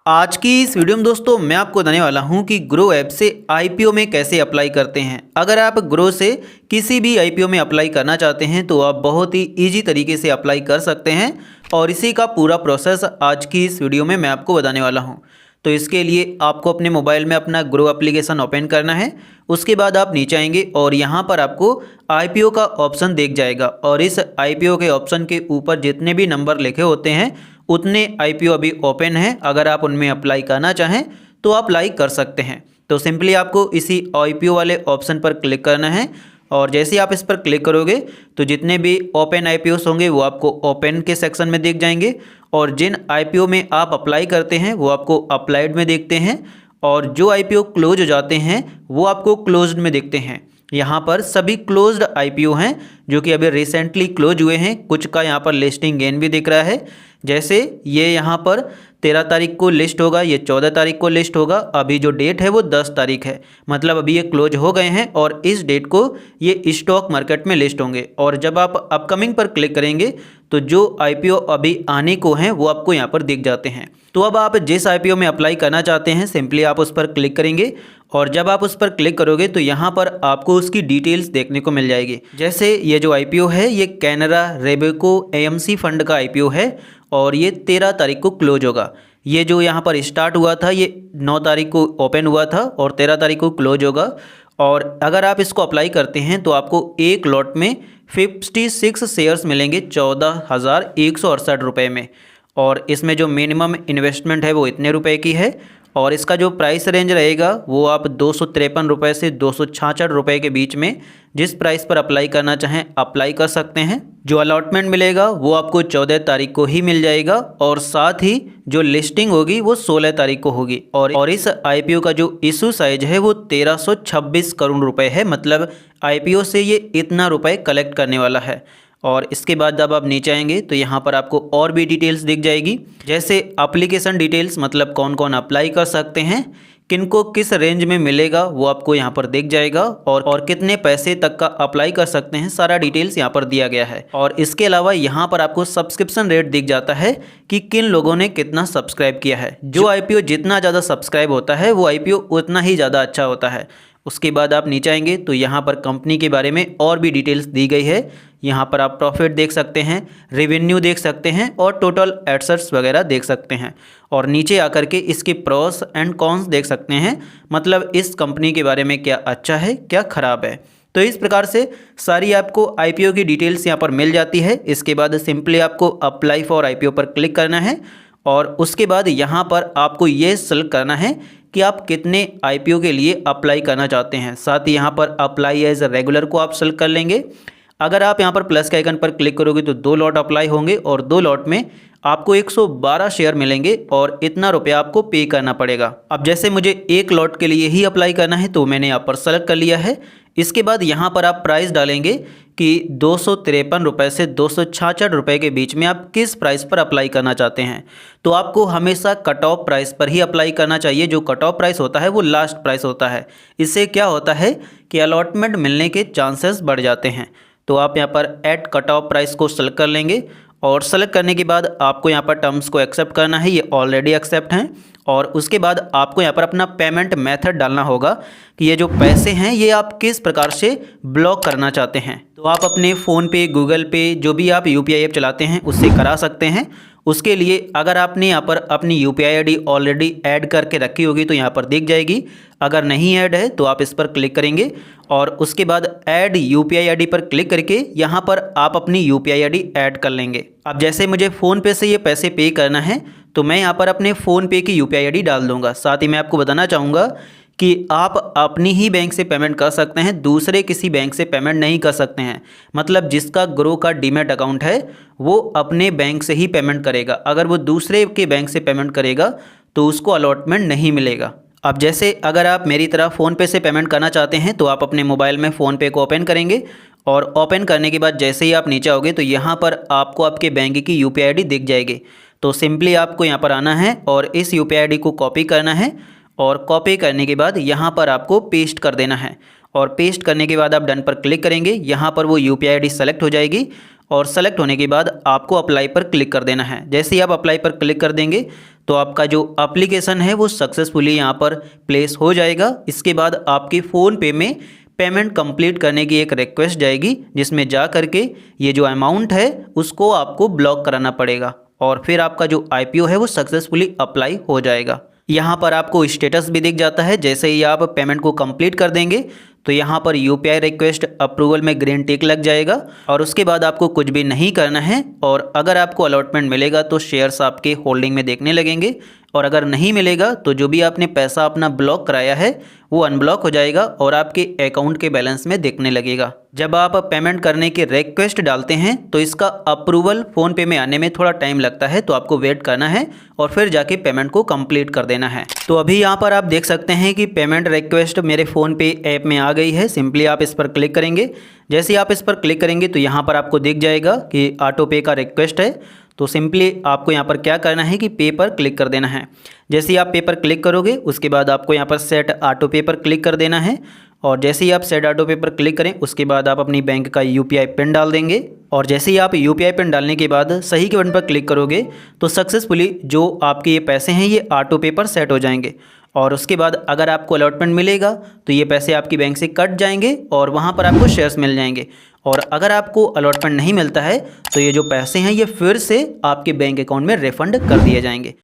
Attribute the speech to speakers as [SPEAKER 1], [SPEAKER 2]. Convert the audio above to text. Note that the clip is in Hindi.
[SPEAKER 1] आज की इस वीडियो में दोस्तों मैं आपको बताने वाला हूं कि ग्रो ऐप से आईपीओ में कैसे अप्लाई करते हैं। अगर आप ग्रो से किसी भी आईपीओ में अप्लाई करना चाहते हैं तो आप बहुत ही इजी तरीके से अप्लाई कर सकते हैं और इसी का पूरा प्रोसेस आज की इस वीडियो में मैं आपको बताने वाला हूं। तो इसके लिए आपको अपने मोबाइल में अपना ग्रो एप्लीकेशन ओपन करना है। उसके बाद आप नीचे आएंगे और यहाँ पर आपको आईपीओ का ऑप्शन दिख जाएगा और इस आईपीओ के ऑप्शन के ऊपर जितने भी नंबर लिखे होते हैं उतने आईपीओ अभी ओपन हैं। अगर आप उनमें अप्लाई करना चाहें तो आप अप्लाई कर सकते हैं। तो सिंपली आपको इसी आईपीओ वाले ऑप्शन पर क्लिक करना है और जैसे ही आप इस पर क्लिक करोगे तो जितने भी ओपन आईपीओस होंगे वो आपको ओपन के सेक्शन में दिख जाएंगे और जिन आईपीओ में आप अप्लाई करते हैं वो आपको अप्लाइड में देखते हैं और जो आईपीओ क्लोज हो जाते हैं वो आपको क्लोज्ड में देखते हैं। यहाँ पर सभी क्लोज्ड आईपीओ हैं जो कि अभी रिसेंटली क्लोज हुए हैं। कुछ का यहाँ पर लिस्टिंग गेन भी दिख रहा है, जैसे ये यहाँ पर 13 तारीख को लिस्ट होगा, ये 14 तारीख को लिस्ट होगा। अभी जो डेट है वो 10 तारीख है, मतलब अभी ये क्लोज हो गए हैं और इस डेट को ये स्टॉक मार्केट में लिस्ट होंगे। और जब आप अपकमिंग पर क्लिक करेंगे तो जो आईपीओ अभी आने को हैं वो आपको यहाँ पर दिख जाते हैं। तो अब आप जिस आईपीओ में अप्लाई करना चाहते हैं सिंपली आप उस पर क्लिक करेंगे और जब आप उस पर क्लिक करोगे तो यहाँ पर आपको उसकी डिटेल्स देखने को मिल जाएगी। जैसे ये जो आईपीओ है ये कैनरा रेबेको एएमसी फंड का आईपीओ है और ये 13 तारीख को क्लोज होगा। ये जो यहाँ पर स्टार्ट हुआ था ये 9 तारीख को ओपन हुआ था और 13 तारीख को क्लोज होगा। और अगर आप इसको अप्लाई करते हैं तो आपको एक लॉट में 56 शेयर्स मिलेंगे 14,168 रुपये में। और इसमें जो मिनिमम इन्वेस्टमेंट है वो इतने रुपए की है और इसका जो प्राइस रेंज रहेगा वो आप 253 रुपये से 266 रुपये के बीच में जिस प्राइस पर अप्लाई करना चाहें अप्लाई कर सकते हैं। जो अलॉटमेंट मिलेगा वो आपको 14 तारीख को ही मिल जाएगा और साथ ही जो लिस्टिंग होगी वो 16 तारीख को होगी। और इस आईपीओ का जो इशू साइज है वो 1326 करोड़ रुपए है, मतलब आईपीओ से ये इतना रुपए कलेक्ट करने वाला है। और इसके बाद जब आप नीचे आएंगे तो यहाँ पर आपको और भी डिटेल्स दिख जाएगी, जैसे एप्लीकेशन डिटेल्स, मतलब कौन कौन अप्लाई कर सकते हैं, किनको किस रेंज में मिलेगा वो आपको यहाँ पर दिख जाएगा और कितने पैसे तक का अप्लाई कर सकते हैं, सारा डिटेल्स यहाँ पर दिया गया है। और इसके अलावा यहाँ पर आपको सब्सक्रिप्शन रेट दिख जाता है कि किन लोगों ने कितना सब्सक्राइब किया है। जो आईपीओ जितना ज़्यादा सब्सक्राइब होता है वो आईपीओ उतना ही ज़्यादा अच्छा होता है। उसके बाद आप नीचे आएंगे तो यहाँ पर कंपनी के बारे में और भी डिटेल्स दी गई है। यहाँ पर आप प्रॉफिट देख सकते हैं, रेवेन्यू देख सकते हैं और टोटल एसेट्स वगैरह देख सकते हैं। और नीचे आकर के इसके प्रोस एंड कॉन्स देख सकते हैं, मतलब इस कंपनी के बारे में क्या अच्छा है क्या ख़राब है। तो इस प्रकार से सारी आपको आईपीओ की डिटेल्स यहाँ पर मिल जाती है। इसके बाद सिंपली आपको अप्लाई फॉर आईपीओ पर क्लिक करना है और उसके बाद यहाँ पर आपको ये सेलेक्ट करना है कि आप कितने आईपीओ के लिए अप्लाई करना चाहते हैं। साथ ही यहाँ पर अप्लाई एज रेगुलर को आप सेलेक्ट कर लेंगे। अगर आप यहाँ पर प्लस के आइकन पर क्लिक करोगे तो 2 लॉट अप्लाई होंगे और 2 लॉट में आपको 112 शेयर मिलेंगे और इतना रुपया आपको पे करना पड़ेगा। अब जैसे मुझे एक लॉट के लिए ही अप्लाई करना है तो मैंने यहाँ पर सेलेक्ट कर लिया है। इसके बाद यहाँ पर आप प्राइस डालेंगे कि 253 रुपये से 266 रुपये के बीच में आप किस प्राइस पर अप्लाई करना चाहते हैं। तो आपको हमेशा कट ऑफ प्राइस पर ही अप्लाई करना चाहिए। जो कट ऑफ प्राइस होता है वो लास्ट प्राइस होता है। इससे क्या होता है कि अलॉटमेंट मिलने के चांसेस बढ़ जाते हैं। तो आप यहाँ पर ऐड कट ऑफ प्राइस को सेलेक्ट कर लेंगे और सेलेक्ट करने के बाद आपको यहाँ पर टर्म्स को एक्सेप्ट करना है, ये ऑलरेडी एक्सेप्ट हैं। और उसके बाद आपको यहाँ पर अपना पेमेंट मेथड डालना होगा कि ये जो पैसे हैं ये आप किस प्रकार से ब्लॉक करना चाहते हैं। तो आप अपने फ़ोन पे, गूगल पे, जो भी आप यूपीआई ऐप चलाते हैं उससे करा सकते हैं। उसके लिए अगर आपने यहाँ पर अपनी यूपीआई आईडी ऑलरेडी ऐड करके रखी होगी तो यहाँ पर दिख जाएगी। अगर नहीं ऐड है तो आप इस पर क्लिक करेंगे और उसके बाद ऐड यूपीआई आईडी पर क्लिक करके यहाँ पर आप अपनी यूपीआई आईडी ऐड कर लेंगे। अब जैसे मुझे फ़ोनपे से ये पैसे पे करना है तो मैं यहाँ पर अपने फ़ोनपे की यूपीआई आईडी डाल दूँगा। साथ ही मैं आपको बताना चाहूँगा कि आप अपनी ही बैंक से पेमेंट कर सकते हैं, दूसरे किसी बैंक से पेमेंट नहीं कर सकते हैं। मतलब जिसका ग्रो का डीमैट अकाउंट है वो अपने बैंक से ही पेमेंट करेगा। अगर वो दूसरे के बैंक से पेमेंट करेगा तो उसको अलॉटमेंट नहीं मिलेगा। अब जैसे अगर आप मेरी तरह फ़ोनपे से पेमेंट करना चाहते हैं तो आप अपने मोबाइल में फ़ोनपे को ओपन करेंगे और ओपन करने के बाद जैसे ही आप नीचे आओगे तो यहाँ पर आपको आपके बैंक की यूपीआई आईडी दिख जाएगी। तो सिंपली आपको यहाँ पर आना है और इस यूपीआई आईडी को कॉपी करना है और कॉपी करने के बाद यहाँ पर आपको पेस्ट कर देना है। और पेस्ट करने के बाद आप डन पर क्लिक करेंगे, यहाँ पर वो यूपीआई आईडी सेलेक्ट हो जाएगी और सेलेक्ट होने के बाद आपको अप्लाई पर क्लिक कर देना है। जैसे ही आप अप्लाई पर क्लिक कर देंगे तो आपका जो एप्लीकेशन है वो सक्सेसफुली यहाँ पर प्लेस हो जाएगा। इसके बाद आपके फ़ोन पे में पेमेंट कंप्लीट करने की एक रिक्वेस्ट जाएगी, जिसमें जा करके ये जो अमाउंट है उसको आपको ब्लॉक कराना पड़ेगा और फिर आपका जो आईपीओ है वो सक्सेसफुली अप्लाई हो जाएगा। यहाँ पर आपको स्टेटस भी दिख जाता है। जैसे ही आप पेमेंट को कंप्लीट कर देंगे तो यहाँ पर यूपीआई रिक्वेस्ट अप्रूवल में ग्रीन टिक लग जाएगा और उसके बाद आपको कुछ भी नहीं करना है। और अगर आपको अलॉटमेंट मिलेगा तो शेयर्स आपके होल्डिंग में देखने लगेंगे और अगर नहीं मिलेगा तो जो भी आपने पैसा अपना ब्लॉक कराया है वो अनब्लॉक हो जाएगा और आपके अकाउंट के बैलेंस में देखने लगेगा। जब आप पेमेंट करने की रिक्वेस्ट डालते हैं तो इसका अप्रूवल फ़ोन पे में आने में थोड़ा टाइम लगता है, तो आपको वेट करना है और फिर जाके पेमेंट को कंप्लीट कर देना है। तो अभी यहाँ पर आप देख सकते हैं कि पेमेंट रिक्वेस्ट मेरे फ़ोन पे ऐप में आ गई है। सिंपली आप इस पर क्लिक करेंगे। जैसे ही आप इस पर क्लिक करेंगे तो यहाँ पर आपको दिख जाएगा कि ऑटो पे का रिक्वेस्ट है। तो सिंपली आपको यहाँ पर क्या करना है कि पे पर क्लिक कर देना है। जैसे ही आप पे पर क्लिक करोगे उसके बाद आपको यहाँ पर सेट ऑटो पे पर क्लिक कर देना है और जैसे ही आप सेट ऑटो पे पर क्लिक करें उसके बाद आप अपनी बैंक का यूपीआई पिन डाल देंगे और जैसे ही आप यूपीआई पिन डालने के बाद सही के बटन पर क्लिक करोगे तो सक्सेसफुली जो आपके ये पैसे हैं ये ऑटो पे पर सेट हो जाएंगे और उसके बाद अगर आपको अलॉटमेंट मिलेगा तो ये पैसे आपकी बैंक से कट जाएंगे और वहाँ पर आपको शेयर्स मिल जाएंगे। और अगर आपको अलॉटमेंट नहीं मिलता है तो ये जो पैसे हैं ये फिर से आपके बैंक अकाउंट में रिफंड कर दिए जाएंगे।